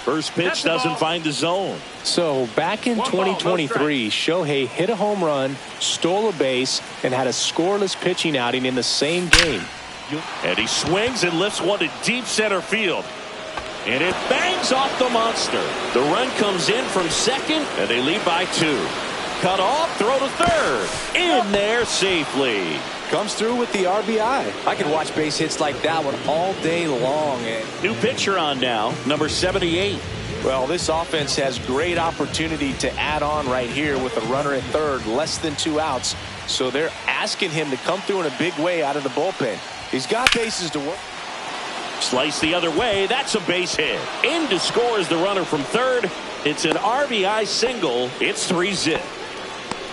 First pitch doesn't find the zone. So back in 2023, Shohei hit a home run, stole a base, and had a scoreless pitching outing in the same game. And he swings and lifts one to deep center field. And it bangs off the monster. The run comes in from second, and they lead by 2. Cut off, throw to third. In there safely. Comes through with the RBI. I could watch base hits like that one all day long. New pitcher on now, number 78. Well, this offense has great opportunity to add on right here with a runner at third, less than 2 outs. So they're asking him to come through in a big way out of the bullpen. He's got bases to work. Slice the other way. That's a base hit. In to score is the runner from third. It's an RBI single. It's 3-zip.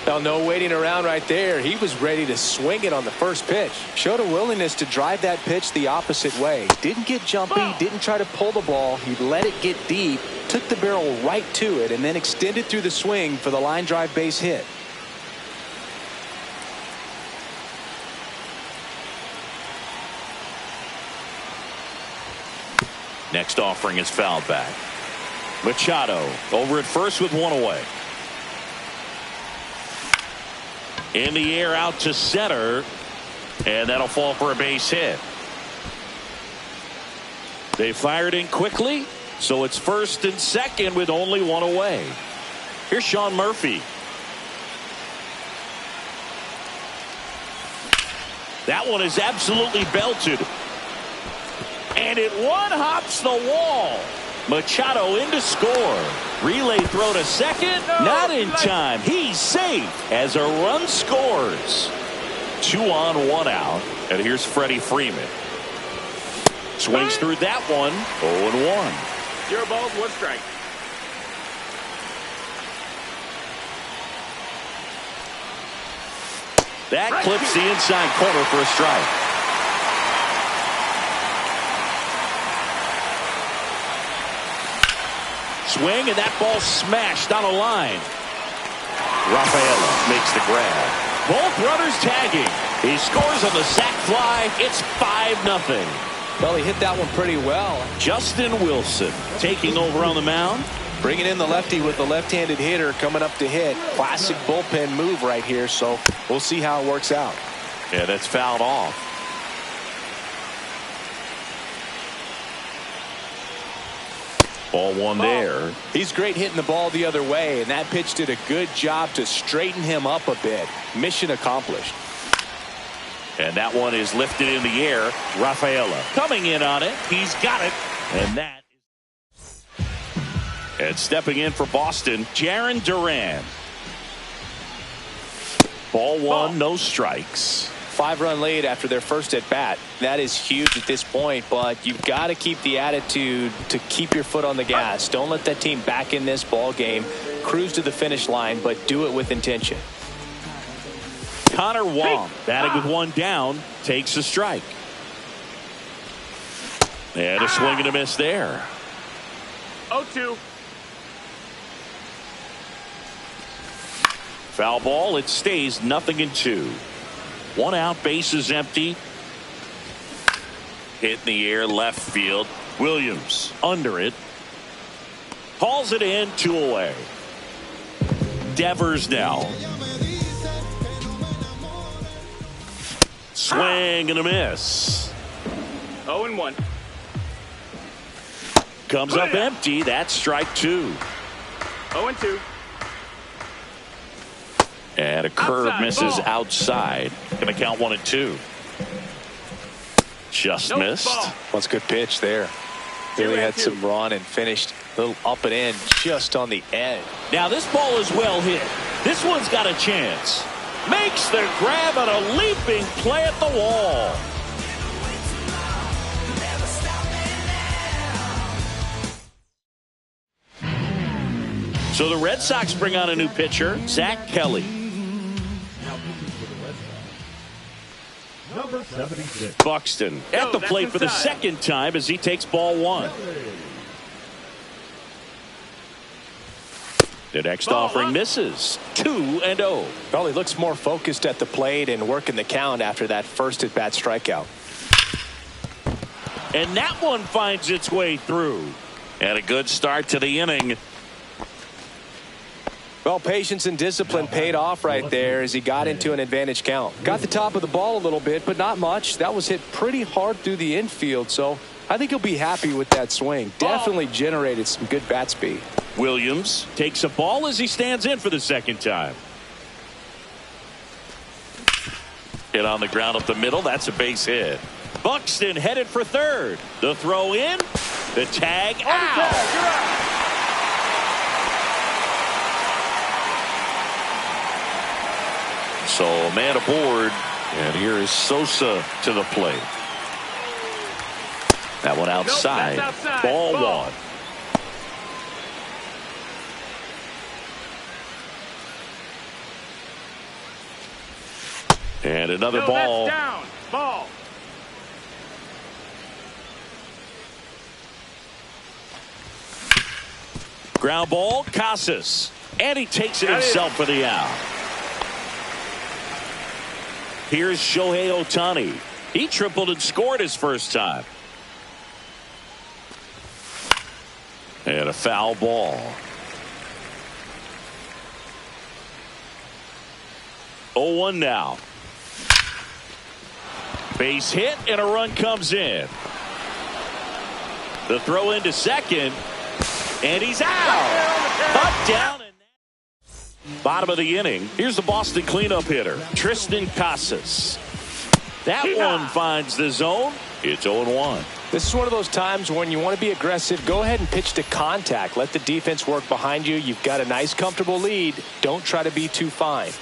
Well, no waiting around right there. He was ready to swing it on the first pitch. Showed a willingness to drive that pitch the opposite way. Didn't get jumpy, didn't try to pull the ball. He let it get deep, took the barrel right to it, and then extended through the swing for the line drive base hit. Next offering is fouled back. Machado over at first with 1 away. In the air out to center, and that'll fall for a base hit. They fired in quickly, so it's first and second with only 1 away. Here's Sean Murphy. That one is absolutely belted. And it one-hops the wall. Machado in to score. Relay throw to second. Not in time. He's safe as a run scores. 2 on, 1 out. And here's Freddie Freeman. Swings through that one. 0-1. 0 balls, 1 strike. That clips the inside corner for a strike. Swing, and that ball smashed on a line. Rafaela makes the grab. Both runners tagging. He scores on the sac fly. It's 5-0. Well, he hit that one pretty well. Justin Wilson taking over on the mound. Bringing in the lefty with the left-handed hitter coming up to hit. Classic bullpen move right here, so we'll see how it works out. Yeah, that's fouled off. Ball 1 there. He's great hitting the ball the other way, and that pitch did a good job to straighten him up a bit. Mission accomplished. And that one is lifted in the air. Rafaela coming in on it. He's got it. And that is... And stepping in for Boston, Jarren Duran. Ball 1, no strikes. 5-run lead after their first at bat. That is huge at this point, but you've got to keep the attitude to keep your foot on the gas. Don't let that team back in this ball game. Cruise to the finish line, but do it with intention. Connor Wong batting with 1 down takes a strike. And a swing and a miss there. 0-2. Foul ball. It stays 0-2. 1 out, base is empty. Hit in the air, left field. Williams under it. Hauls it in, 2 away. Devers now. Swing and a miss. 0-1. Comes up empty. That's strike 2. 0-2. And a curve Outside, misses ball. outside. Gonna count 1 and 2. Just missed. Ball. That's a good pitch there. Really had some run and finished a little up and in just on the edge. Now this ball is well hit. This one's got a chance. Makes the grab on a leaping play at the wall. So the Red Sox bring on a new pitcher, Zach Kelly. Number 76. Buxton at the plate for the second time as he takes ball 1. The next offering misses. 2-0. Well, he looks more focused at the plate and working the count after that first at-bat strikeout. And that one finds its way through. And a good start to the inning. Well, patience and discipline paid off right there as he got into an advantage count. Got the top of the ball a little bit, but not much. That was hit pretty hard through the infield, so I think he'll be happy with that swing. Definitely generated some good bat speed. Williams takes a ball as he stands in for the second time. Hit on the ground up the middle. That's a base hit. Buxton headed for third. The throw in. The tag out. So a man aboard, and here is Sosa to the plate. That one outside. Nope, that's outside. Ball Ball. one. And another ball. That's down. Ball. Ground ball, Casas. And he takes it himself for the out. Here's Shohei Ohtani. He tripled and scored his first time. And a foul ball. 0-1 now. Base hit and a run comes in. The throw into second. And he's out. Up, down, and bottom of the inning. Here's the Boston cleanup hitter, Triston Casas. That one finds the zone. It's 0-1. This is one of those times when you want to be aggressive. Go ahead and pitch to contact. Let the defense work behind you. You've got a nice, comfortable lead. Don't try to be too fine.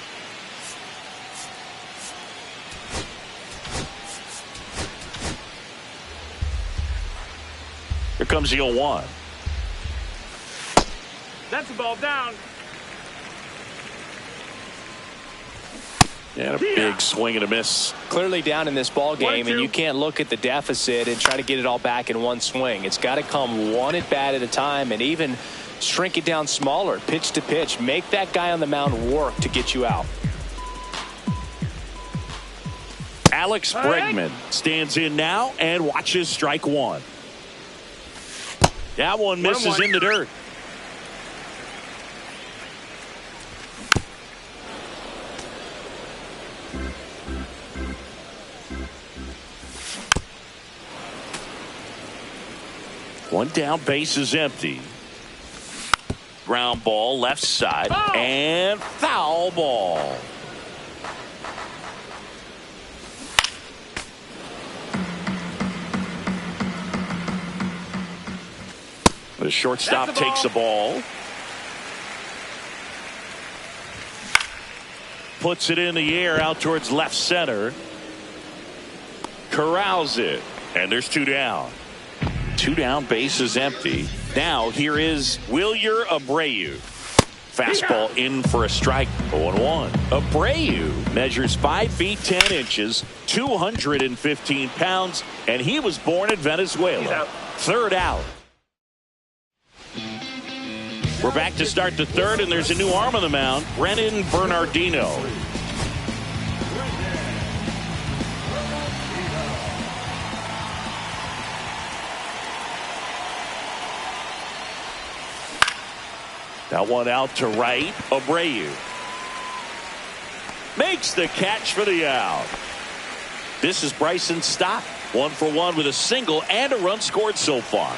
Here comes the 0-1. That's a ball down. And a big swing and a miss. Clearly down in this ball game, and you can't look at the deficit and try to get it all back in one swing. It's got to come one at bat at a time, and even shrink it down smaller, pitch to pitch. Make that guy on the mound work to get you out. Alex Bregman stands in now and watches strike one. That one misses in the dirt. One down, base is empty. Ground ball left side and foul ball. The shortstop takes the ball. Puts it in the air out towards left center. Corrals it. And there's two down. Two down, base is empty. Now here is Wilyer Abreu. Fastball in for a strike. 0-1. Abreu measures 5 feet 10 inches, 215 pounds, and he was born in Venezuela. Third out. We're back to start the third, and there's a new arm on the mound, Brennan Bernardino. That one out to right. Abreu makes the catch for the out. This is Bryson Stott. 1 for 1 with a single and a run scored so far.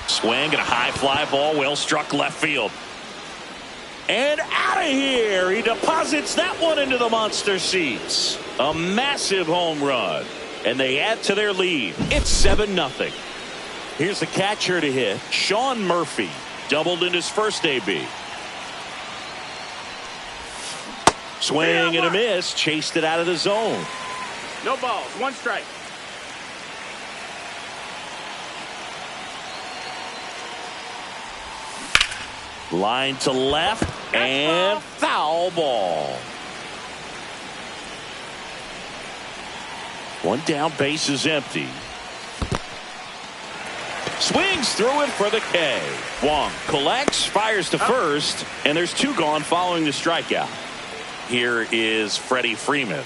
Swing and a high fly ball, well struck left field. And out of here. He deposits that one into the monster seats. A massive home run. And they add to their lead. It's 7-0. Here's the catcher to hit. Sean Murphy doubled in his first AB. Swing and a miss. Chased it out of the zone. No balls. 1 strike. Line to left and foul ball. One down, base is empty. Swings through it for the K. Wong collects, fires to first, and there's two gone following the strikeout. Here is Freddie Freeman.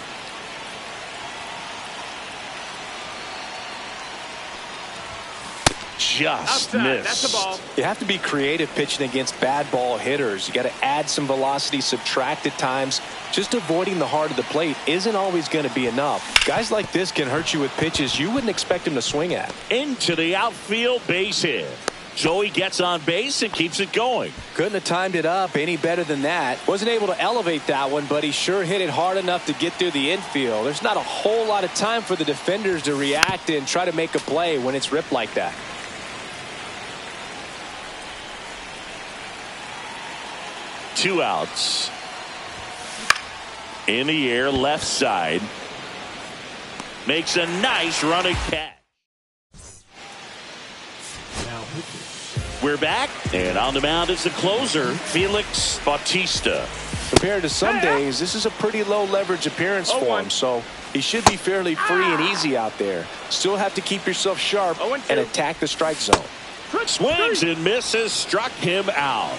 Just Outside. missed. That's the ball. You have to be creative pitching against bad ball hitters. You got to add some velocity, subtract at times. Just avoiding the heart of the plate isn't always going to be enough. Guys like this can hurt you with pitches you wouldn't expect him to swing at. Into the outfield, base hit. Joey gets on base and keeps it going. Couldn't have timed it up any better than that. Wasn't able to elevate that one, but he sure hit it hard enough to get through the infield. There's not a whole lot of time for the defenders to react and try to make a play when it's ripped like that. Two outs. In the air, left side. Makes a nice running catch. We're back, and on the mound is the closer, Felix Bautista. Compared to some days, this is a pretty low leverage appearance for him, so he should be fairly free and easy out there. Still have to keep yourself sharp and attack the strike zone. Swings and misses, struck him out.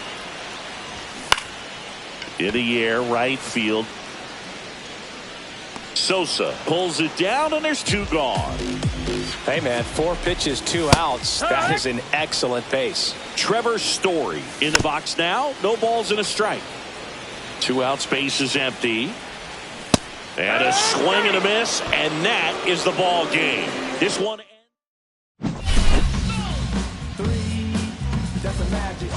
In the air, right field. Sosa pulls it down, and there's two gone. Hey, man, 4 pitches, 2 outs. That is an excellent pace. Trevor Story in the box now. No balls and a strike. 2 outs, base is empty. And a swing and a miss, and that is the ball game. This one. 3, that's a magic.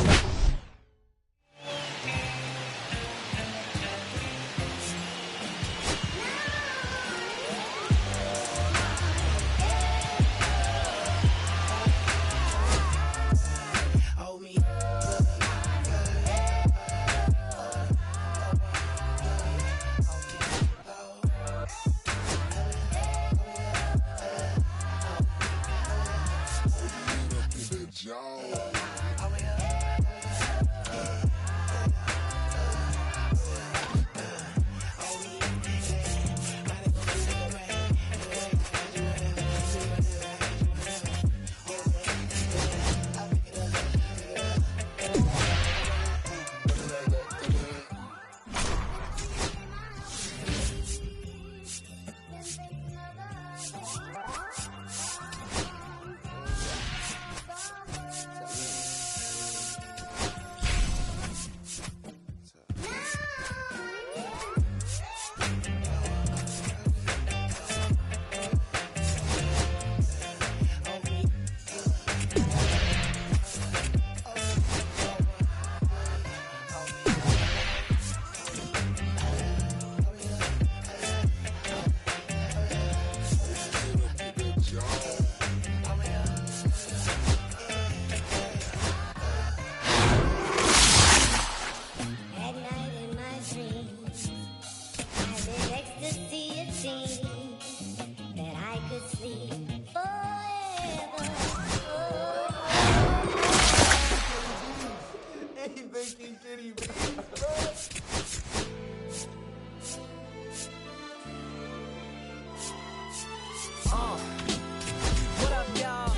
What up, y'all?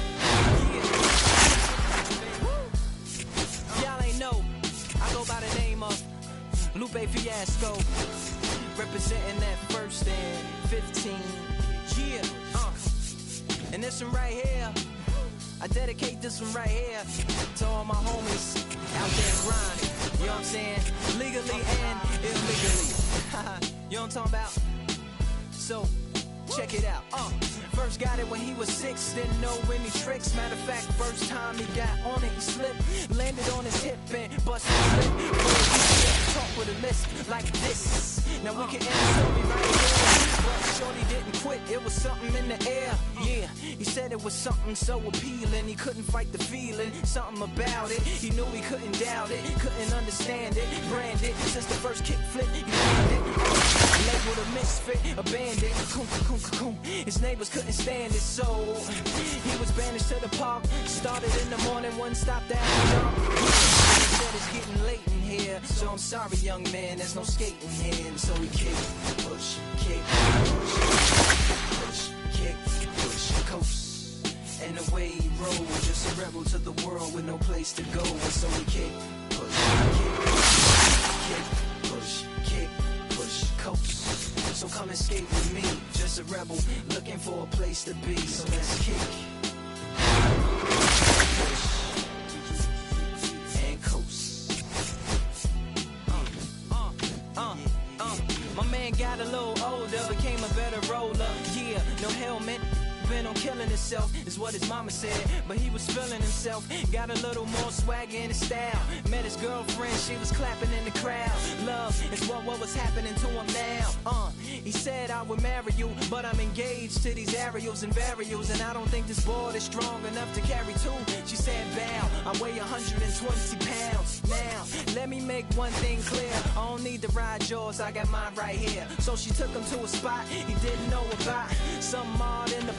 Y'all ain't know. I go by the name of Lupe Fiasco, representing that first and 15. Yeah, and this one right here, I dedicate this one right here to all my homies out there grinding. You know what I'm saying? Legally and illegally. You know what I'm talking about? So, check it out. First got it when he was 6, didn't know any tricks. Matter of fact, first time he got on it, he slipped, landed on his hip and busted his lip. Talk with a lisp like this. Now we can end the story right here. But shorty didn't quit, it was something in the air. Yeah, he said it was something so appealing. He couldn't fight the feeling, something about it. He knew he couldn't doubt it, couldn't understand it. Branded since the first kick flip, he landed. Labeled a misfit, a bandit. His neighbors couldn't stand it, so he was banished to the park. Started in the morning, one stop down the jump. He said it's getting late in here, so I'm sorry, young man, there's no skating here. And so he kicked, push, kick, push, push, kick. roll, just a rebel to the world with no place to go. And so we kick, push, coast. So come and skate with me, just a rebel looking for a place to be. So let's kick, push, and coast. My man got a little older, became a better roller. Yeah, no helmet. Been on killing himself, is what his mama said. But he was feeling himself, got a little more swagger in his style. Met his girlfriend, she was clapping in the crowd. Love is what was happening to him now. He said I would marry you, but I'm engaged to these aerials and varials, and I don't think this board is strong enough to carry two. She said bow, I weigh 120 pounds. Now, let me make one thing clear, I don't need to ride yours, I got mine right here. So she took him to a spot he didn't know about, some odd in the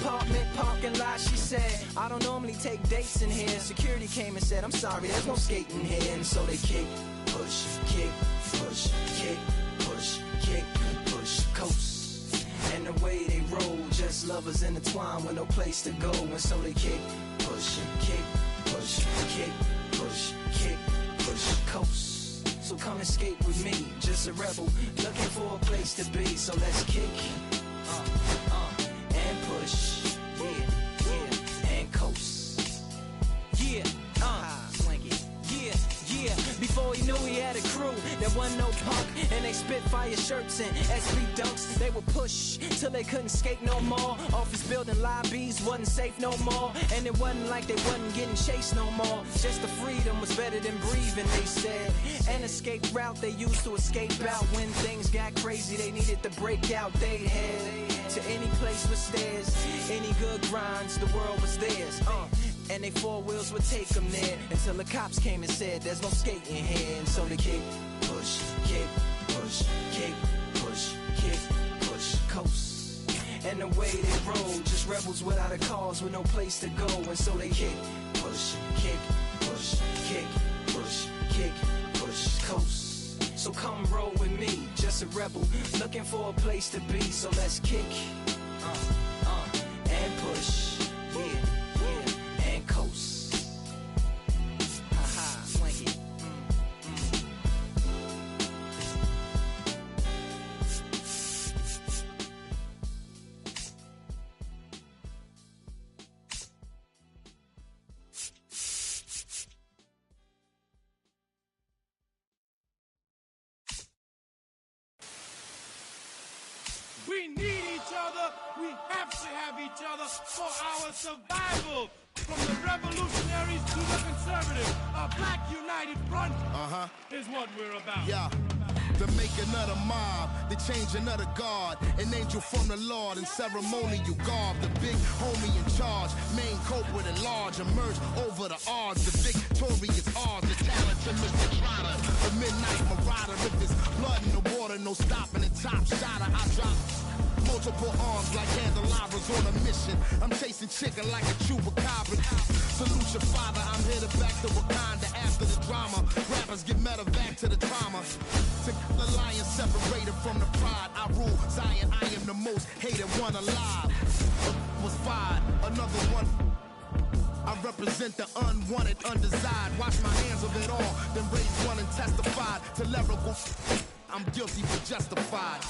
parking lot. She said, I don't normally take dates in here. Security came and said, I'm sorry, there's no skating here. And so they kick, push, kick, push, kick, push, kick, push, coast. And the way they roll, just lovers intertwined with no place to go. And so they kick, push, kick, push, kick, push, kick, push, coast. So come and skate with me, just a rebel looking for a place to be. So let's kick, and push. And coast. Before he knew he had a crew, there wasn't no punk, and they spit fire shirts and SB dunks. They would push till they couldn't skate no more. Office building lobbies wasn't safe no more, and it wasn't like they wasn't getting chased no more. Just the freedom was better than breathing, they said. An escape route they used to escape out when things got crazy. They needed to break out. They head to any place with stairs, any good grinds, the world was theirs. And they four wheels would take them there until the cops came and said there's no skating here. And so they kick, push, kick, push, kick, push, kick, push, coast. And the way they roll, just rebels without a cause with no place to go. And so they kick, push, kick, push, kick, push, kick, push, coast. So come roll with me, just a rebel looking for a place to be. So let's kick, and push. We need each other. We have to have each other for our survival. From the revolutionaries to the conservatives, a black united front is what we're about. Yeah. To make another mob, to change another guard, an angel from the Lord in ceremonial garb, the big homie in charge, main culprit at large, emerge over the odds, the victorious odds, the talented Mr. Trotter, the midnight marauder, if there's blood in the water, no stopping the top shotter, I drop multiple arms like candelabras on a mission. I'm chasing chicken like a chupacabra. Salute your father, I'm headed back to Wakanda after the drama. Rappers get meta back to the trauma. To the lion separated from the pride. I rule Zion, I am the most hated one alive. Was fired, another one. I represent the unwanted, undesired. Wash my hands of it all, then raise one and testify to lyrical. I'm guilty but justified.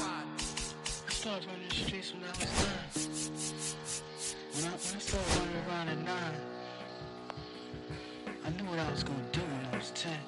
I started running the streets when I was 9. When I started running around at 9, I knew what I was gonna do when I was 10.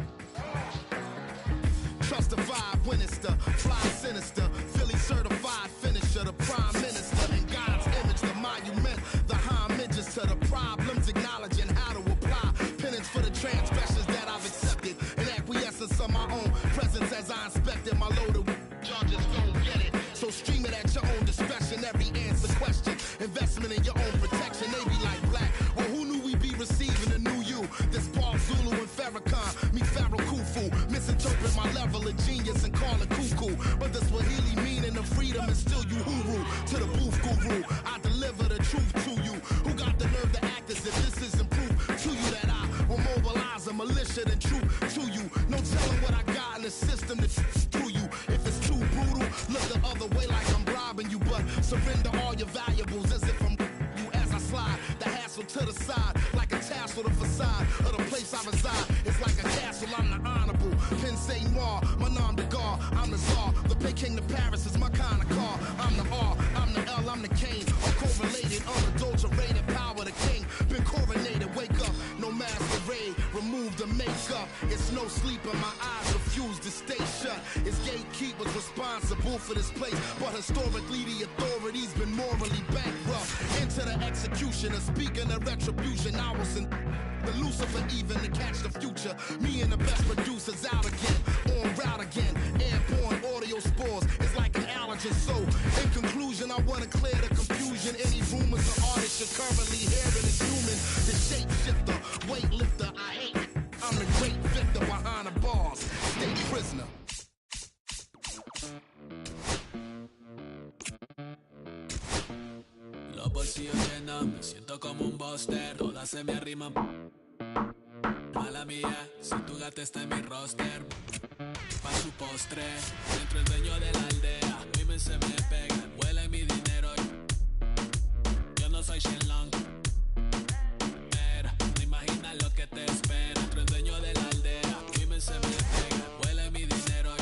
Trust the vibe, Winnister, fly sinister, Philly certified finisher, the prime minister, in God's image, the monument, the homages to the problems, acknowledging how to apply penance for the transgressions that I've accepted, and acquiescence of my own presence as I inspected my loaded y'all just don't get it. So stream it at your own discretion, every answer question, investment in your own protection, they be like black. Well, who knew we'd be receiving a new you? This Paul Zulu and Farrakhan, me Pharaoh Khufu, misinterpret my level of genius and call it cuckoo. But the Swahili meaning of freedom is still you huru. To the booth guru, I deliver the truth to you. Who got the nerve to act as if this isn't proof to you that I will mobilize a militia than truth to you. No telling what I got in the system that's through you. If it's too brutal, look the other way like I'm robbing you. But surrender all your valuables as if I'm you as I slide the hassle to the side like a castle, the facade of the place I reside. It's like a castle, I'm the honorable. Pensée Noir, my nom de gar, I'm the czar. The Peking to Paris is my kind of car. I'm the R, I'm the L, I'm the Kane. I'm correlated, unadulterated, power the king. Been coronated, wake up, no masquerade. Remove the makeup, it's no sleep and my eyes refuse to stay shut. It's gatekeepers responsible for this place, but historically the authorities been morally bankrupt. Into the execution of speaking of retribution, I was in the Lucifer even to catch the future. Me and the best producers out again, on route again. Airborne audio spores, it's like an allergen. So, in conclusion, I want to clear the confusion. Any rumors or artists you're currently hearing is human. The shapeshifter, weightlifter, I hate it. I'm the great victor behind the bars, state prisoner. Los bolsillos llenos, me siento como un buster. Todas se me arriman. Mala mía, si tu gata está en mi roster. Pa' su postre, dentro el dueño de la aldea. Women se me pegan, huele mi dinero. Yo no soy Shenlong. Mira, no imaginas lo que te espera. Dentro el dueño de la aldea. Women se me pegan, huele mi dinero.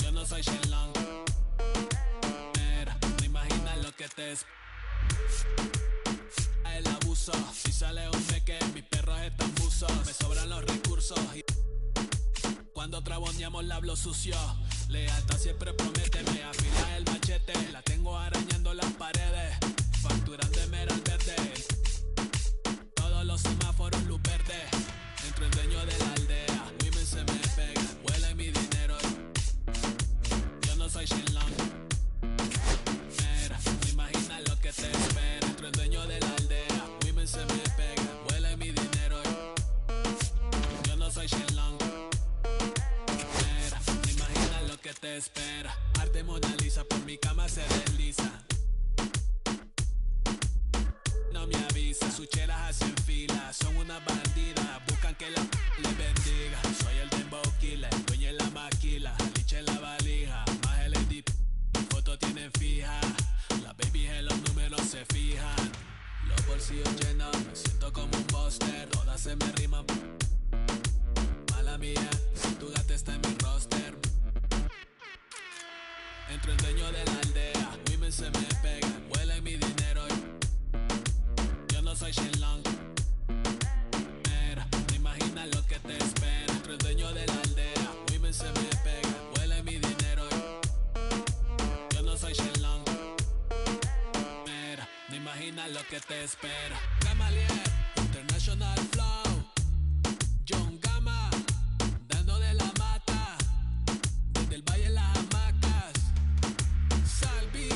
Yo no soy Shenlong. Que te el abuso, si sale un meque, mis perros están buzos. Me sobran los recursos y cuando traboneamos la hablo sucio. Lealtad siempre promete, me afila el machete. La tengo arañando las paredes, facturando emerald verde. Todos los semáforos luz verde. Entre el dueño de la aldea, women se me pegan, huele mi dinero. Yo no soy Shenlong. Que te espera, dentro el dueño de la aldea. Women se me pegan, huele mi dinero. Yo no soy Shenlong. Mira, no imaginas lo que te espera. Arte Mona Lisa, por mi cama se desliza. No me avisa, sus chelas hacen fila. Son unas bandidas, buscan que la les bendiga. Soy el Dembow Killer, dueño en la maquila. Liche en la valija, más el edit. Mi foto tienen fija. Las babies en los números se fijan. Los bolsillos llenos, me siento como un buster. Todas se me riman. Mala mía, si tu gata está en mi roster. Entre el dueño de la aldea, women se me pegan, huele mi dinero. Yo no soy Shenlong. Mira, no imaginas lo que te espera. Entre el dueño de la aldea, women se me pegan, huele mi dinero. Yo no soy Shenlong. No imaginas lo que te espera. Gamaliel, International Flow. John Gama, dando de la mata. Desde el valle en las hamacas. Salvi,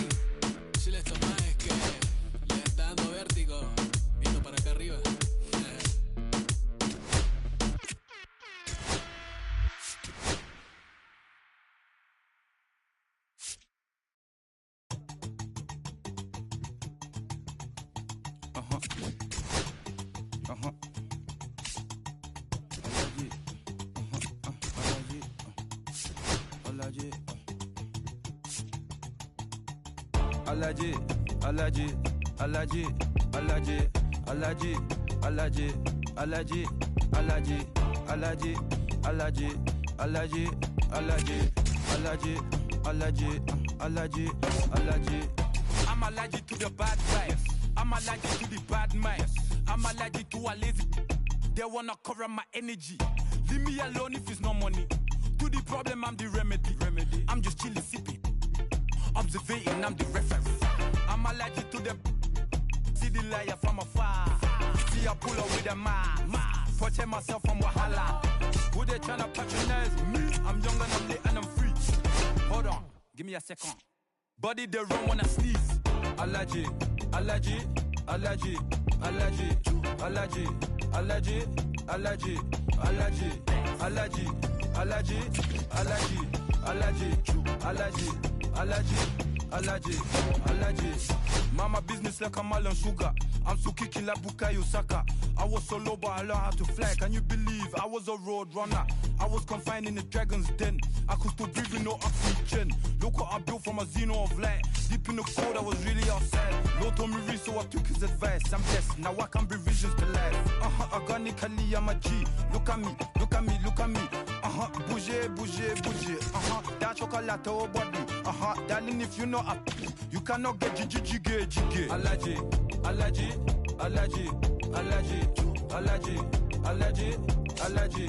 si les tomas es que le está dando vértigo. Viendo para acá arriba. Alaji, Alaji, Alaji, Alaji, Alaji, Alaji, Alaji, Alaji, Alaji, Alaji, Alaji, Alaji, Alaji, Alaji, Alaji, Alaji. I'm allergic to the bad vibes. I'm allergic to the bad minds. I'm allergic to a lazy. They wanna cover my energy. Leave me alone if it's no money. To the problem, I'm the remedy. I'm just chilling, sipping. Observating, I'm the reference. I'm allergic to the see the liar from afar. See I pull up with a mask. Protect myself from Wahala. Who they tryna patronize me? I'm young and I'm lit and I'm free. Hold on, give me a second. Body they run when I sneeze. Allergy, allergy, allergy, allergy, allergy, allergy, allergy, allergy, allergy, allergy, allergy, allergy, allergy, allergy, allergy. Mama business like a Marlon Sugar. I'm so kicking like Bukayo Saka. I was so low but I learned how to fly. Can you believe I was a road runner? I was confined in the dragon's den. I could still breathe with no oxygen. Look what I built from a xeno of light. Deep in the cold, I was really outside. Lord told me read, so I took his advice. I'm blessed, now I can bring visions to life. Organically, I'm a G. Look at me, look at me, look at me. Bouger, bouger, bouger. That chocolate au body. Darling, if you know you cannot get jiggy. Allergy, allergy, allergy, allergy, allergy, allergy, allergy, allergy,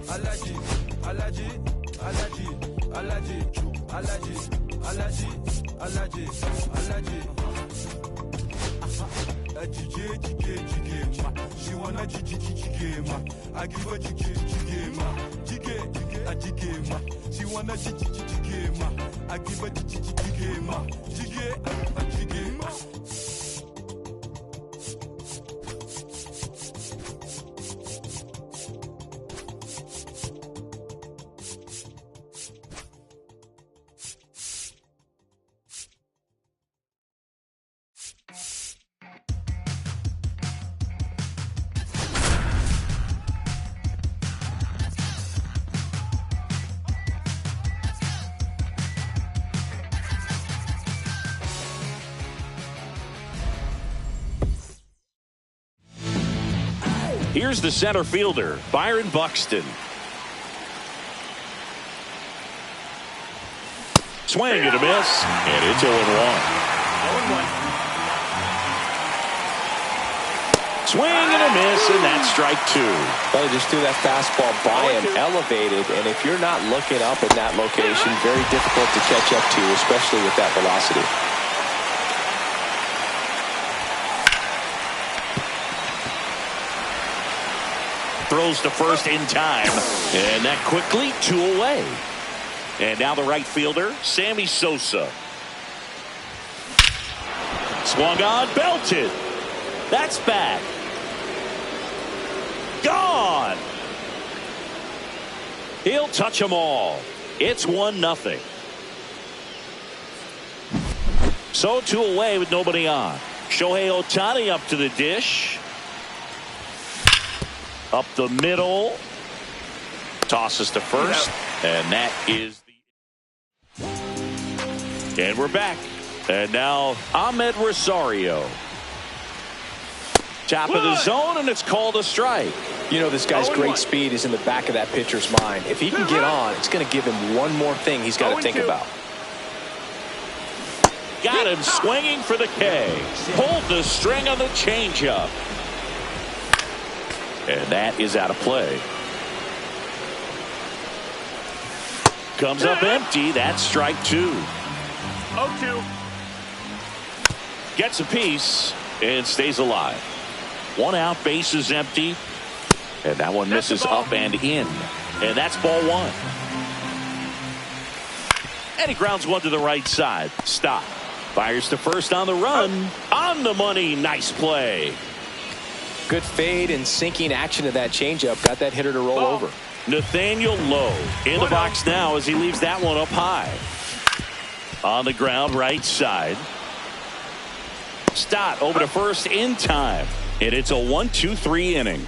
allergy, allergy, allergy, allergy, allergy, allergy, allergy, allergy. Jiggy, ma. She wanna jiggy, ma. I give her jiggy, ma. Jiggy, ma. She wanna jiggy, ma. I give her jiggy, ma. Jiggy, ma. Here's the center fielder, Byron Buxton. Swing and a miss, and it's 0-1. 0-1. Swing and a miss, and that's strike two. Well, he just threw that fastball by him, elevated, and if you're not looking up in that location, very difficult to catch up to, especially with that velocity. Throws to first in time, and that quickly 2 away. And now the right fielder, Sammy Sosa. Swung on, belted. That's back. Gone. He'll touch them all. It's 1-0. So 2 away with nobody on. Shohei Ohtani up to the dish. Up the middle. Tosses to first. And that is the... And we're back. And now Ahmed Rosario. Top of the zone, and it's called a strike. You know, this guy's great speed is in the back of that pitcher's mind. If he can get on, it's going to give him one more thing he's got to think about. Got him swinging for the K. Pulled the string on the changeup. And that is out of play. Comes up empty. That's strike two. 0-2. Gets a piece and stays alive. 1 out, base is empty. And that one misses up and in. And that's ball 1. And he grounds one to the right side. Stop. Fires to first on the run. On the money. Nice play. Good fade and sinking action of that changeup. Got that hitter to roll over. Nathaniel Lowe in the box now as he leaves that one up high. On the ground, right side. Stott over to first in time. And it's a 1-2-3 inning.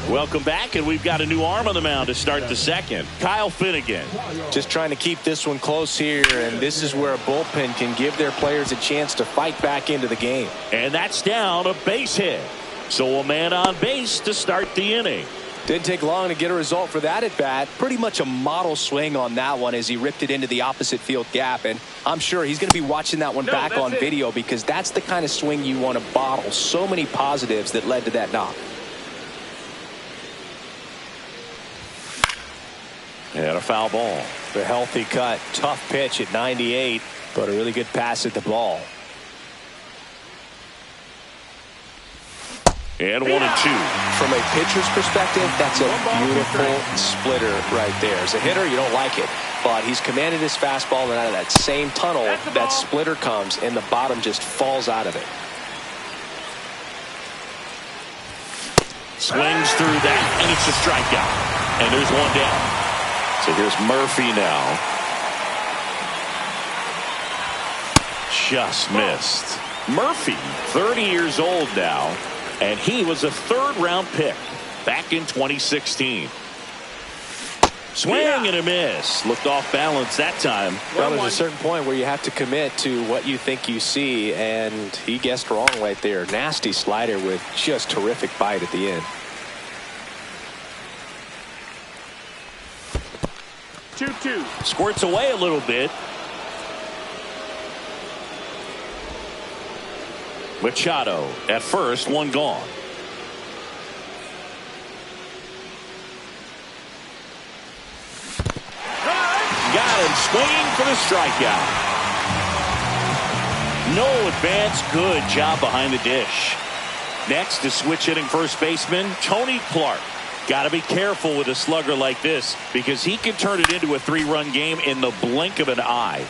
Welcome back, and we've got a new arm on the mound to start the second. Kyle Finnegan. Just trying to keep this one close here, and this is where a bullpen can give their players a chance to fight back into the game. And that's down, a base hit. So a man on base to start the inning. Didn't take long to get a result for that at bat. Pretty much a model swing on that one as he ripped it into the opposite field gap, and I'm sure he's going to be watching that one back on video because that's the kind of swing you want to bottle. So many positives that led to that knock. And a foul ball. The healthy cut. Tough pitch at 98, but a really good pass at the ball. And 1-2. From a pitcher's perspective, that's a beautiful splitter right there. As a hitter, you don't like it, but he's commanded his fastball, and out of that same tunnel, that splitter comes, and the bottom just falls out of it. Swings through that, and it's a strikeout. And there's one down. So here's Murphy now. Just missed. Murphy, 30 years old now. And he was a 3rd-round pick back in 2016. Swing and a miss. Looked off balance that time. Well, there's a certain point where you have to commit to what you think you see, and he guessed wrong right there. Nasty slider with just terrific bite at the end. 2-2. Squirts away a little bit. Machado at first, one gone. Got him swinging for the strikeout. No advance. Good job behind the dish. Next is switch hitting first baseman Tony Clark. Got to be careful with a slugger like this because he can turn it into a 3-run game in the blink of an eye.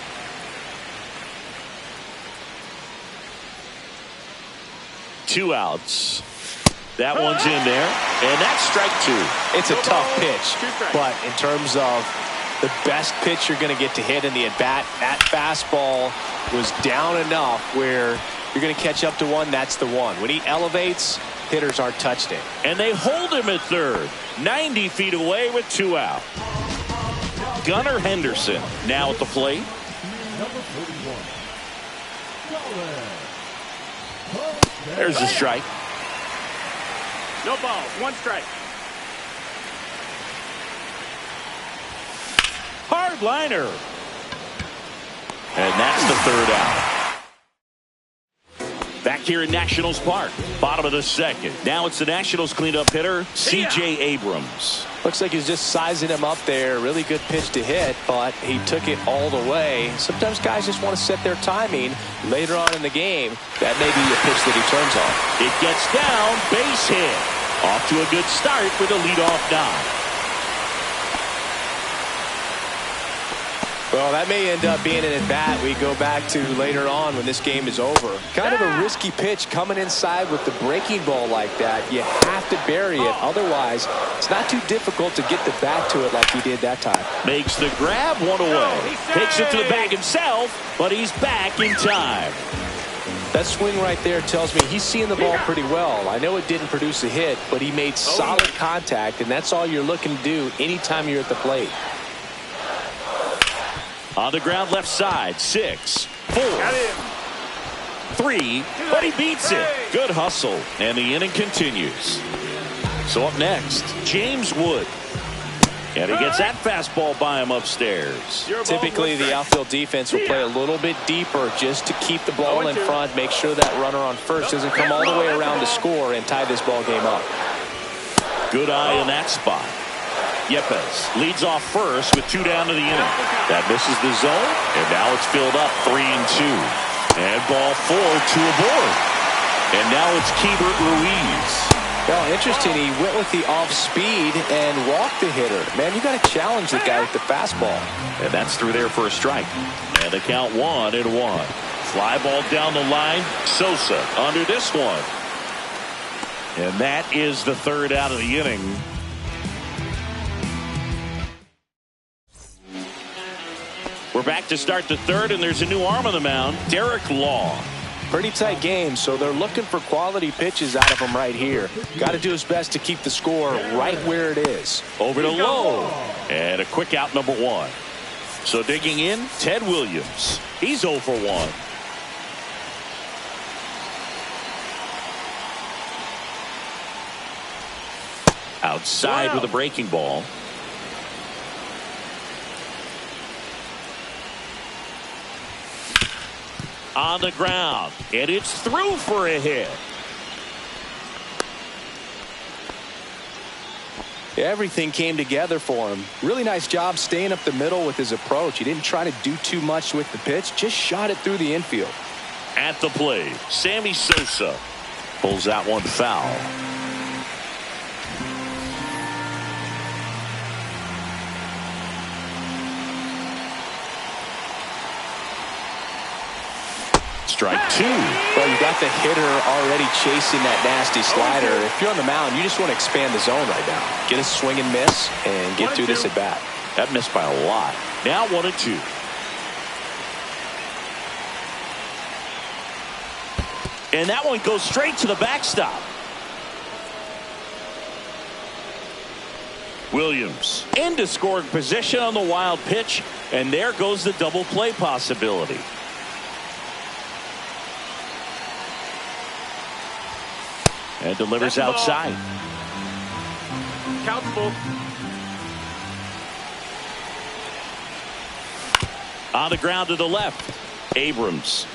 Two outs. That one's in there, and that's strike 2. It's a tough pitch, but in terms of the best pitch you're going to get to hit in the at-bat, that fastball was down enough where you're going to catch up to one. That's the one. When he elevates, hitters aren't touched him. And they hold him at third. 90 feet away with 2 out. Gunnar Henderson now at the plate. There's a strike. No balls. 1 strike. Hard liner. And that's the 3rd out. Back here in Nationals Park, bottom of the 2nd. Now it's the Nationals cleanup hitter, C.J. Abrams. Looks like he's just sizing him up there. Really good pitch to hit, but he took it all the way. Sometimes guys just want to set their timing later on in the game. That may be a pitch that he turns on. It gets down, base hit. Off to a good start with a leadoff knock. Well, that may end up being an at-bat we go back to later on when this game is over. Kind of a risky pitch coming inside with the breaking ball like that. You have to bury it. Otherwise, it's not too difficult to get the bat to it like he did that time. Makes the grab, one away. Takes it to the bag himself, but he's back in time. That swing right there tells me he's seeing the ball pretty well. I know it didn't produce a hit, but he made solid contact, and that's all you're looking to do anytime you're at the plate. On the ground left side, 6, 4, 3, but he beats it. Good hustle, and the inning continues. So up next, James Wood. And he gets that fastball by him upstairs. Typically, the outfield defense will play a little bit deeper just to keep the ball in front, make sure that runner on first doesn't come all the way around to score and tie this ball game up. Good eye in that spot. Yepes leads off first with 2 down to the inning. That misses the zone, and now it's filled up 3-2. And ball 4, 2 aboard. And now it's Keibert Ruiz. Well, interesting. He went with the off speed and walked the hitter. Man, you got to challenge the guy with the fastball. And that's through there for a strike. And the count 1-1. Fly ball down the line. Sosa under this one. And that is the 3rd out of the inning. We're back to start the 3rd, and there's a new arm on the mound, Derek Law. Pretty tight game, so they're looking for quality pitches out of him right here. Got to do his best to keep the score right where it is. Over to Lowe, and a quick out, number 1. So digging in, Ted Williams. He's 0 for 1. Outside with a breaking ball. On the ground, and it's through for a hit. Everything came together for him. Really nice job staying up the middle with his approach. He didn't try to do too much with the pitch, just shot it through the infield. At the plate, Sammy Sosa pulls out one foul. Strike 2. Well, you got the hitter already chasing that nasty slider. If you're on the mound, you just want to expand the zone right now. Get a swing and miss and get through this at bat. That missed by a lot. Now 1-2. And that one goes straight to the backstop. Williams into scoring position on the wild pitch, and there goes the double play possibility. And delivers outside. Count full. On the ground to the left. Abrams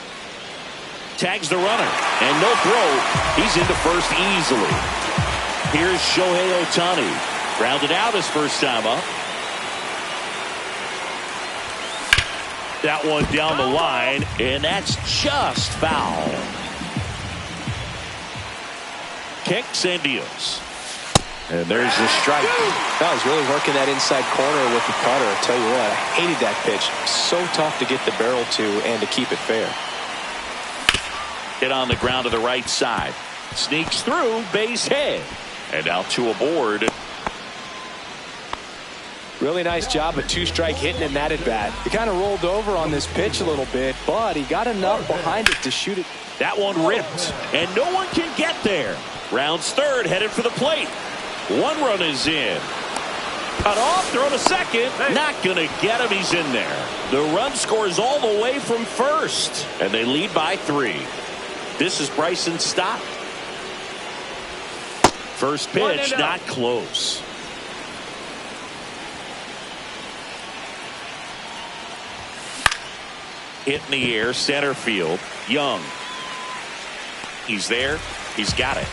tags the runner, and no throw. He's into first easily. Here's Shohei Ohtani. Grounded out his first time up. That one down the line, and that's just foul. Kicks and deals. And there's the strike. That was really working that inside corner with the cutter. I tell you what, I hated that pitch. So tough to get the barrel to and to keep it fair. Hit on the ground to the right side. Sneaks through, base hit. And out to a board. Really nice job of two-strike hitting in that at-bat. He kind of rolled over on this pitch a little bit, but he got enough behind it to shoot it. That one ripped, and no one can get there. Rounds third, headed for the plate. One run is in. Cut off, throw to second. Not going to get him, he's in there. The run scores all the way from first, and they lead by 3. This is Bryson Stott. First pitch, not close. Hit in the air, center field. Young. He's there. He's got it.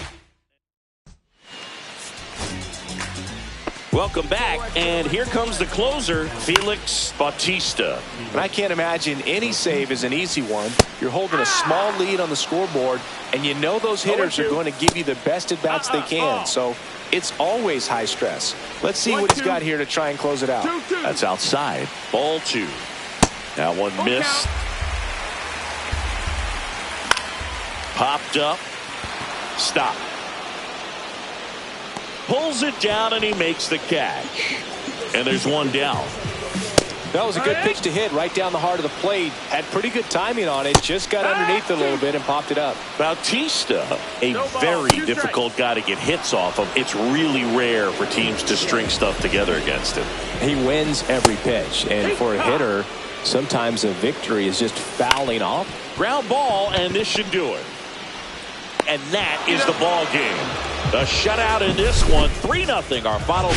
Welcome back, and here comes the closer, Felix Bautista. And I can't imagine any save is an easy one. You're holding a small lead on the scoreboard, and you know those hitters are going to give you the best at-bats they can. So it's always high stress. Let's see what he's got here to try and close it out. That's outside. Ball 2. That one missed. Popped up. Stop. Pulls it down, and he makes the catch. And there's one down. That was a good pitch to hit right down the heart of the plate. Had pretty good timing on it. Just got underneath it a little bit and popped it up. Bautista, a very difficult guy to get hits off of. It's really rare for teams to string stuff together against him. He wins every pitch. And for a hitter, sometimes a victory is just fouling off. Ground ball, and this should do it. And that is the ball game. The shutout in this one, 3-0, our final.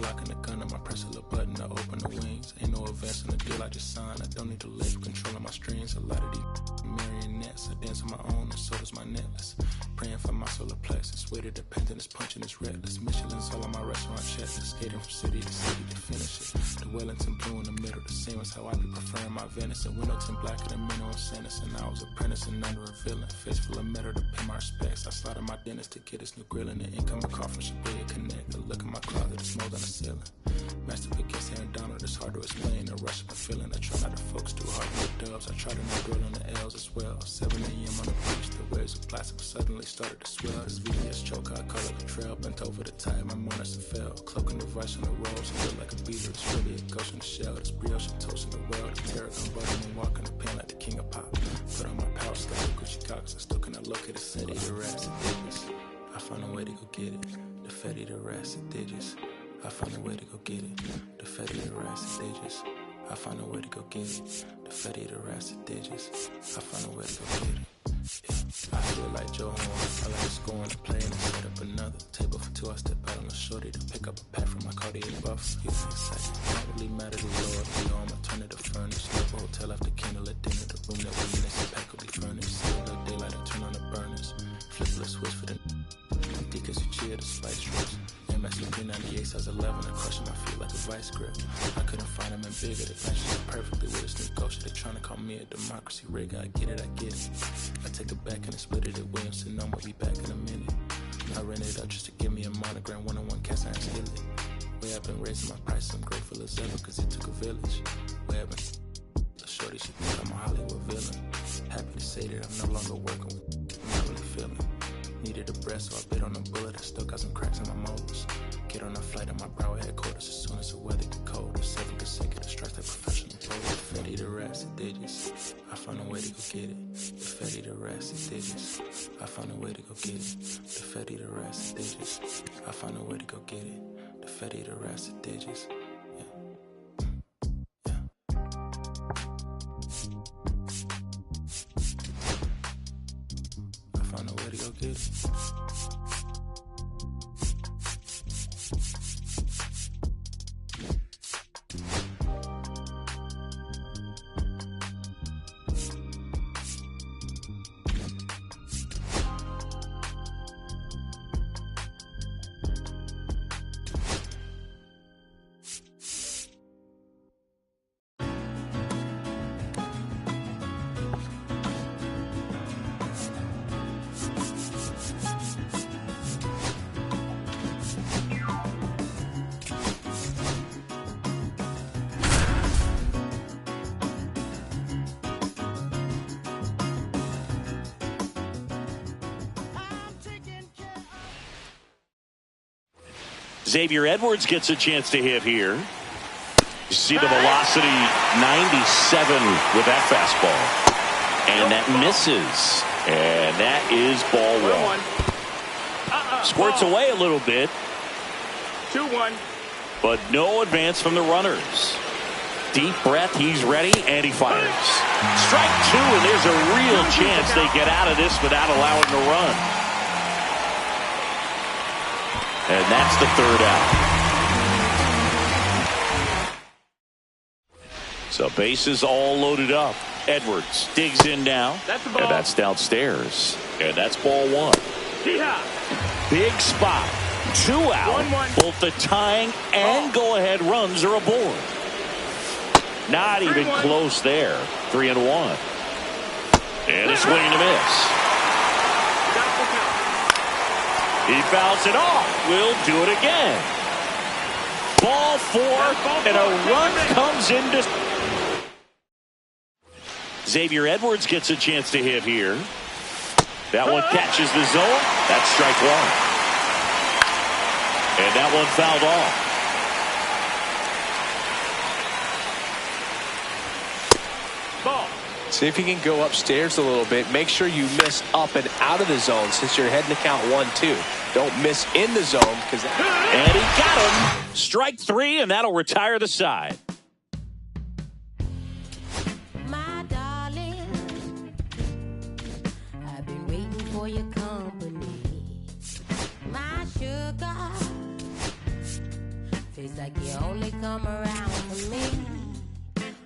Glock and a gun, and I press a little button to open the wings. Ain't no advance in the deal I just signed. I don't need to label controlling my strings. A lot of these marionettes. I dance on my own, and so does my necklace. Praying for my solar plexus. Weight of dependence, punching is reckless. Michelin's all on my restaurant checklist. Skating from city to city to finish it. The Wellington blue in the middle. The same as how I be preferring my venison. Windowton blacker than minimum sentence. And I was apprentice and under a villain. Face full of metal to pay my respects. I slotted my dentist to get his new grill. And the incoming call from Shabria Connect. The look in my closet is more than a ceiling. Master against Aaron Donald, it's hard to explain. The rush of a feeling. I try not to focus too hard on the dubs. I try to not dwell on the L's as well. 7 a.m. on the beach. The waves of plastic suddenly started to swell. This VVS choke, I call it the trail. Bent over the tide, my mornings to fell. Cloaking the vice on the rolls. I feel like a beater. It's really a ghost in the shell. This brioche and toast in the world. The Paragon button and walking the pen like the king of pop. Put on my power stuff with Gucci Cox. I still cannot locate a city. The rats and digits. I found a way to go get it. The Fetty, the rats and digits. I found a way to go get it. The Fetty, the rats and digits. I found a way to go get it. The Fetty, the rats and digits. I found a way to go get it. Yeah. I feel like Joe Horn. I like to score on the play and set up another. Table for two, I step out on the shorty to pick up a pack from my Cartier buff. Give me a second. Not really mad at the Lord. We on alternative furnace. Leave a hotel after candle at dinner. The room that we in is a pack will be furnished. See a little daylight and turn on the burners. Flip the switch for the Deacons who cheer the spice strips. MSP 98 size 11 and crushing my feet like a vice grip. I couldn't find them in bigger. They match me perfectly with a sneak gosha. They trying to call me a democracy rig. I get it, I get it. I take it back and I split it at Williamson. I'm gonna be back in a minute. I ran it up just to give me a monogram. One-on-one cast iron skillet. Way I've been raising my prices. I'm grateful as ever cause it took a village. Way I've been the shorty should think I'm a Hollywood villain. Happy to say that I'm no longer working with I'm not really feeling. Needed a breath, so I bit on a bullet. I still got some cracks in my molars. Get on a flight at my Broward headquarters as soon as the weather get cold. The 7 consecutive strikes like professional bowler. The Fetty, the rats and digits. I found a way to go get it. The Fetty, the rats and digits. I found a way to go get it. The Fetty, the rats and digits. I found a way to go get it. The Fetty, the rats and digits. I found a way to go get it. Xavier Edwards gets a chance to hit here. You see the velocity, 97 with that fastball. And that misses. And that is ball one. Squirts away a little bit. 2-1. But no advance from the runners. Deep breath, he's ready, and he fires. Strike two, and there's a real chance they get out of this without allowing the run. And that's the third out. So bases all loaded up. Edwards digs in now. That's the ball. And that's downstairs. And that's ball one. Yeehaw. Big spot. 2 out. 1-1. Both the tying and go-ahead runs are aboard. Not even close there. 3-1. And a swing and a miss. He fouls it off. We'll do it again. Ball four, and a run comes into. Xavier Edwards gets a chance to hit here. That one catches the zone. That's strike one. And that one fouled off. See if you can go upstairs a little bit. Make sure you miss up and out of the zone since you're heading to count 1-2. Don't miss in the zone because. And he got him. Strike three, and that'll retire the side. My darling, I've been waiting for your company. My sugar, Tastes like you only come around for me.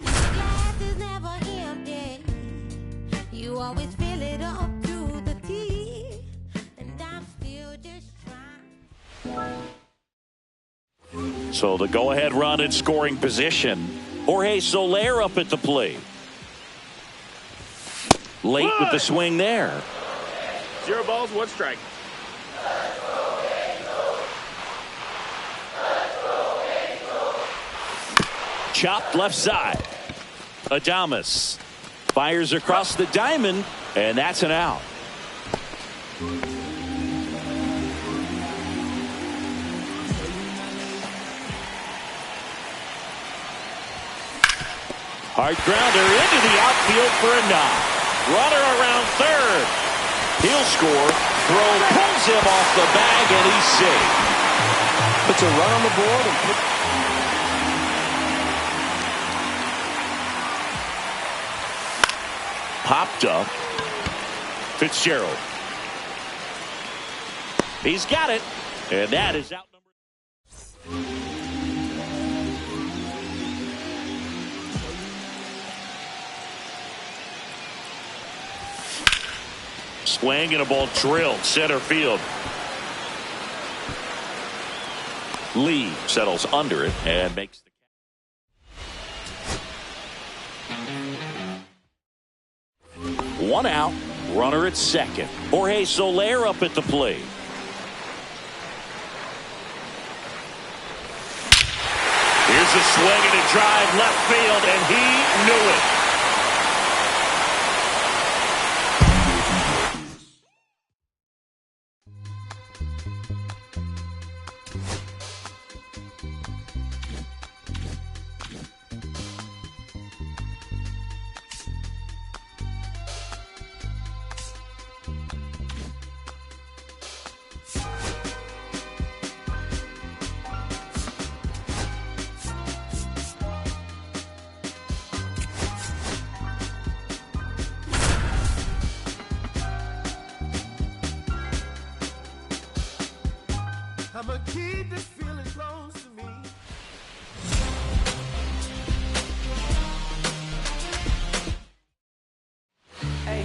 Glass is never empty. You always fill it up to the teeth. And I'm still just trying. So the go-ahead run in scoring position. Jorge Soler up at the plate. Late with the swing there. 0 balls, 1 strike. Chopped left side. Adames fires across the diamond, and that's an out. Hard grounder into the outfield for a knock. Runner around third. He'll score. Throw pulls him off the bag, and he's safe. Puts a run on the board and popped up. Fitzgerald. He's got it, and that is out number. Swing and a ball drilled center field. Lee settles under it and makes the catch. 1 out, runner at second. Jorge Soler up at the plate. Here's a swing and a drive left field, and he knew it. I'ma keep this feeling close to me.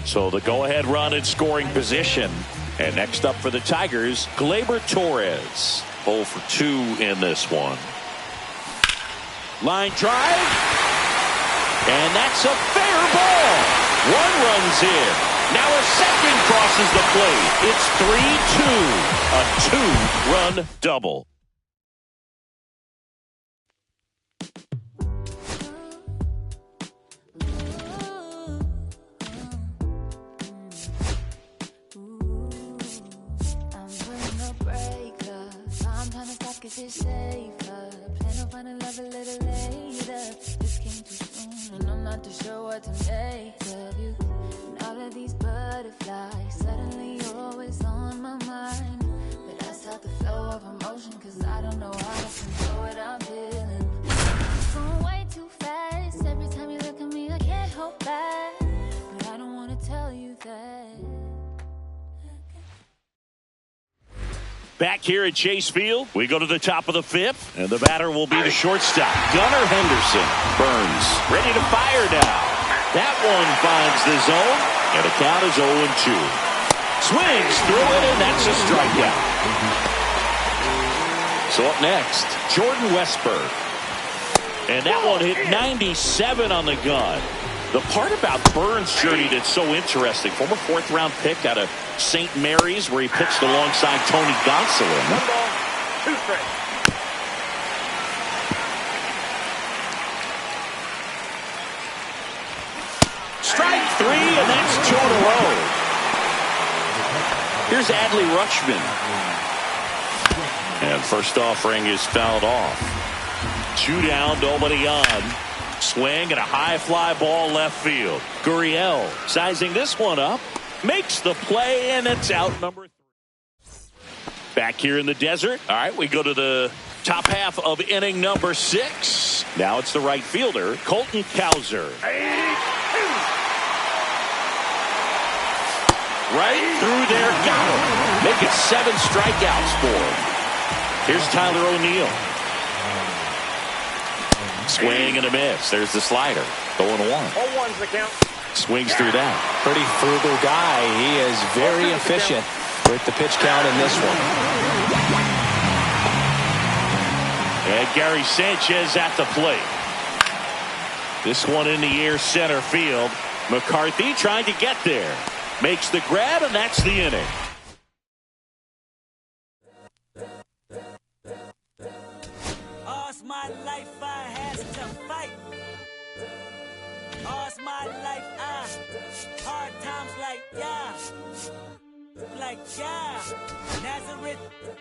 So the go-ahead run in scoring position. And next up for the Tigers, Gleyber Torres. 0 for 2 in this one. Line drive. And that's a fair ball. 1 runs in. Now a second crosses the plate. It's 3-2. A 2-run double. Cause it's safer. Plan on finding love a little later. This came too soon, and I'm not too sure what to make of you. And all of these butterflies, suddenly you're always on my mind. But I stop the flow of emotion, cause I don't know how to control what I'm feeling. It's going way too fast. Every time you look at me, I can't hold back. But I don't wanna tell you that. Back here at Chase Field, we go to the top of the 5th, and the batter will be the shortstop, Gunnar Henderson. Burns ready to fire now. That one finds the zone, and the count is 0-2. Swings through it, and that's a strikeout. So up next, Jordan Westburg. And that one hit 97 on the gun. The part about Burns' journey that's so interesting, former 4th-round pick out of St. Mary's, where he pitched alongside Tony Gonsolin. 1 ball, 2 strikes. Strike 3, and that's 2 in a row. Here's Adley Rutschman. And first offering is fouled off. 2 down, nobody on. Swing and a high fly ball left field. Gurriel sizing this one up. Makes the play, and it's out number 3. Back here in the desert. All right, we go to the top half of inning number 6. Now it's the right fielder, Colton Cowser. Right through there, got him. Make it 7 strikeouts for him. Here's Tyler O'Neill. Swing and a miss. There's the slider. 0-1. 0-1's the count. Swings through that. Pretty frugal guy. He is very efficient with the pitch count in this one. And Gary Sanchez at the plate. This one in the air, center field. McCarthy trying to get there. Makes the grab, and that's the inning. All's my life I had to fight. All's my life hard times like Nazareth.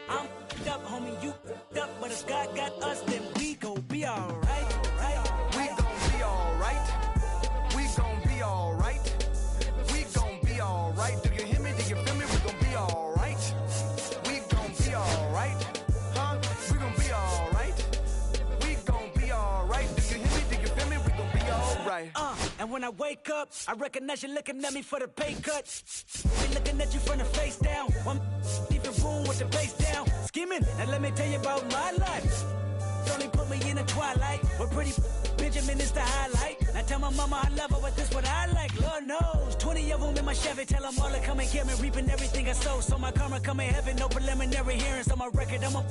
I'm up, homie, you up, but if God got us, then we gon' be alright. We gon' be alright. We gon' be alright. We gon' be alright. Do you hear me? Do you feel me? We gon' be alright. We gon' be alright. Huh? We gon' be alright. We gon' be alright. Do you hear me? Do you feel me? We gon' be alright. And when I wake up, I recognize you looking at me for the pay cut. Be looking at you from the face down. One even room with the bass down. Skimming, and let me tell you about my life. Only put me in the twilight. We're pretty Benjamin is the highlight. Now tell my mama I love her, but this what I like. Lord knows, 20 of them in my Chevy. Tell them all to come and get me, reaping everything I sow. So my karma come in heaven, no preliminary hearings on my record. I'm a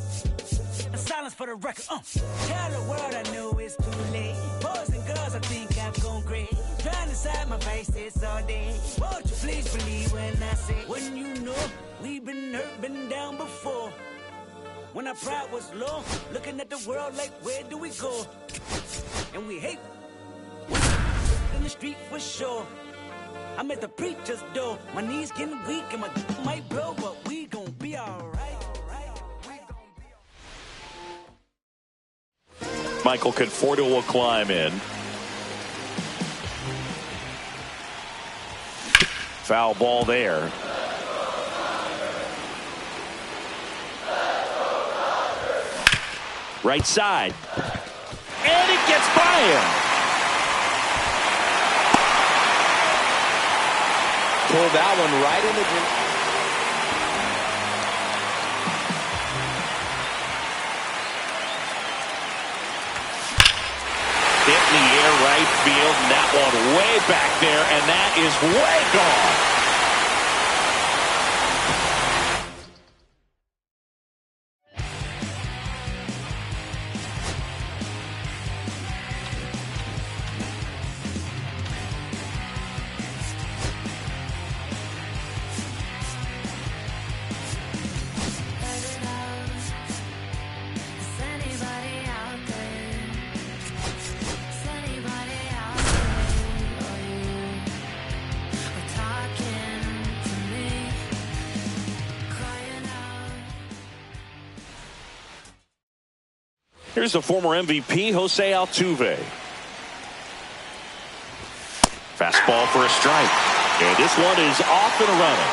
silence for the record. Tell the world I know it's too late. Boys and girls, I think I've gone great. Trying to side my face this all day. Won't you please believe when I say, when you know we've been hurt, been down before. When our pride was low, looking at the world like, where do we go? And we hate in the street for sure. I'm at the preacher's door. My knees getting weak and my might blow, but we gon' be alright. Michael Conforto will climb in. Foul ball there. Right side. And it gets by him. Pulled that one right in the... Hit in the air right field, and that one way back there, and that is way gone. Here's the former MVP, Jose Altuve. Fastball for a strike. And this one is off and running.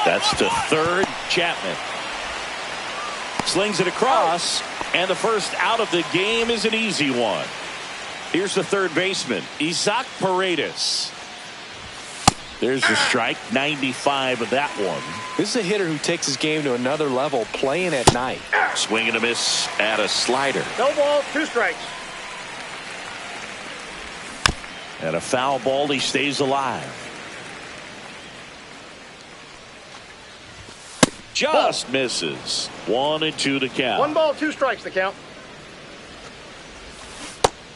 That's to third, Chapman. Slings it across, and the first out of the game is an easy one. Here's the third baseman, Isaac Paredes. There's the strike, 95 of that one. This is a hitter who takes his game to another level, playing at night. Swing and a miss at a slider. No ball, 2 strikes. And a foul ball, he stays alive. Just misses. 1-2 to count. 1 ball, 2 strikes the count.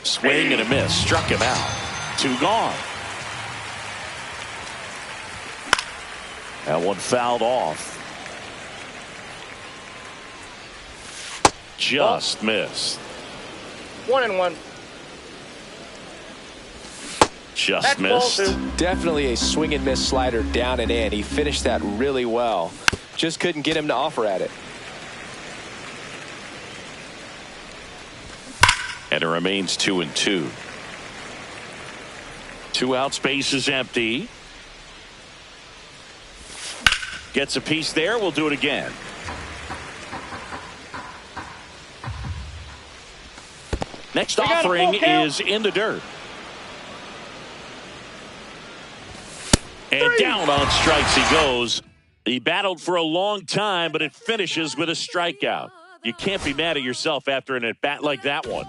Swing and a miss. Struck him out. 2 gone. That one fouled off. Just missed. 1-1. Just missed. Definitely a swing and miss slider down and in. He finished that really well. Just couldn't get him to offer at it. And it remains 2-2. 2 outs, base is empty. Gets a piece there. We'll do it again. Next offering is in the dirt. And down on strikes he goes. He battled for a long time, but it finishes with a strikeout. You can't be mad at yourself after an at-bat like that one.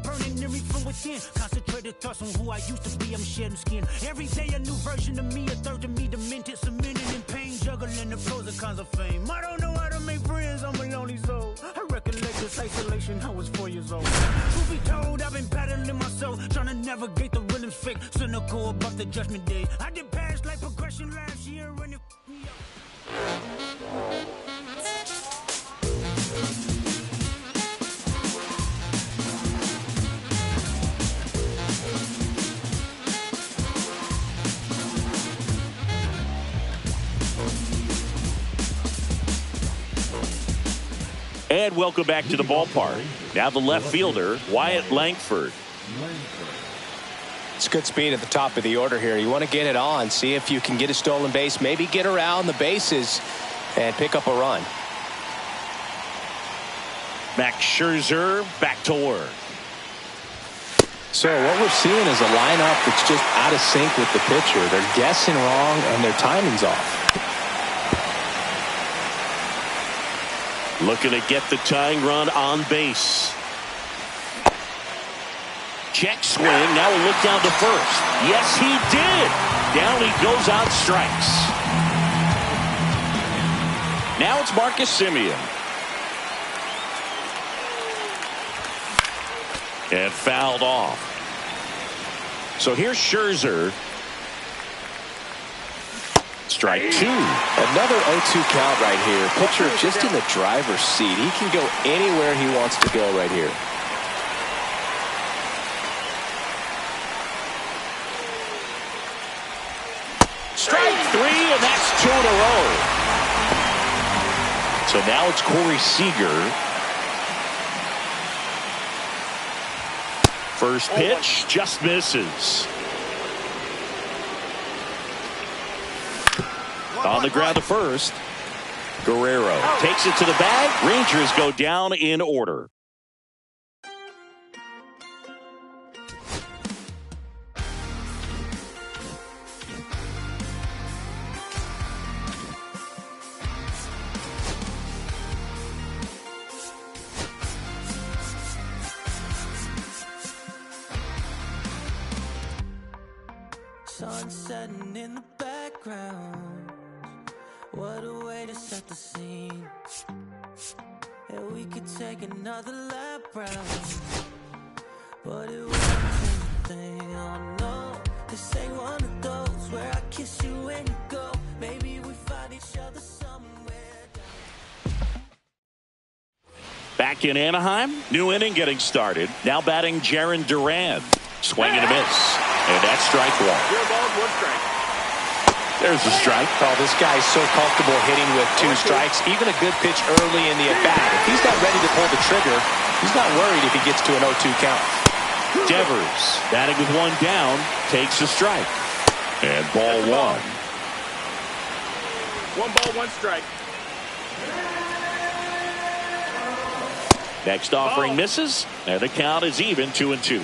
Burning in me from within. Concentrated thoughts on who I used to be. I'm shedding skin. Every day a new version of me, a third of me demented, cemented in pain, juggling the pros and cons of fame. I don't know how to make friends. I'm a lonely soul. I recollect this isolation. I was 4 years old. Truth be told, I've been battling myself, trying to navigate the real and fake, cynical about the judgment day. I did past life progression last year and it me up. And welcome back to the ballpark. Now the left fielder, Wyatt Langford. It's good speed at the top of the order here. You want to get it on, see if you can get a stolen base, maybe get around the bases and pick up a run. Max Scherzer back to work. So what we're seeing is a lineup that's just out of sync with the pitcher. They're guessing wrong and their timing's off. Looking to get the tying run on base. Check swing. Now we'll look down to first. Yes, he did. Down he goes on strikes. Now it's Marcus Semien. And fouled off. So here's Scherzer. Strike two. Another 0-2 count right here. Pitcher just in the driver's seat. He can go anywhere he wants to go right here. Strike three, and that's 2 in a row. So now it's Corey Seager. First pitch just misses. On the ground to first. Guerrero takes it to the bag. Rangers go down in order. Sun setting in the background. What a way to set the scene. And we could take another lap round, but it wasn't anything. Oh no, this ain't one of those where I kiss you when you go. Maybe we find each other somewhere down. Back in Anaheim, new inning getting started. Now batting Jarren Duran. Swing and a miss. And that's strike one. Zero balls, 1 strike. There's the strike. Oh, this guy's so comfortable hitting with 2 strikes. Even a good pitch early in the at-bat. If he's not ready to pull the trigger, he's not worried if he gets to an 0-2 count. Devers, batting with 1 down, takes a strike. And ball 1. 1 ball, 1 strike. Next offering misses, and the count is even 2-2.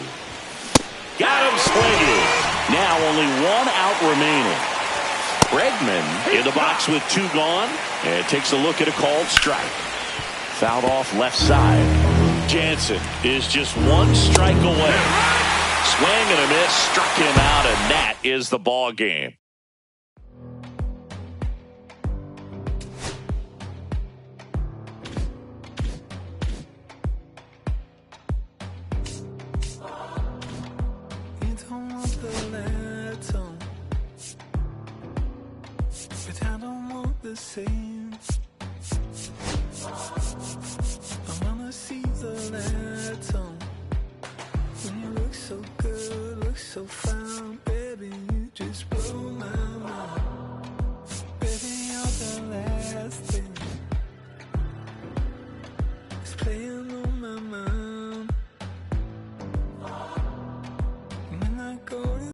Got him swinging. Now only 1 out remaining. Bregman in the box with 2 gone, and takes a look at a called strike. Fouled off left side. Jansen is just 1 strike away. Swing and a miss, struck him out, and that is the ball game. Same. I wanna see the letter. When you look so good, look so fine, baby, you just blow my mind. Baby, you're the last thing. It's playing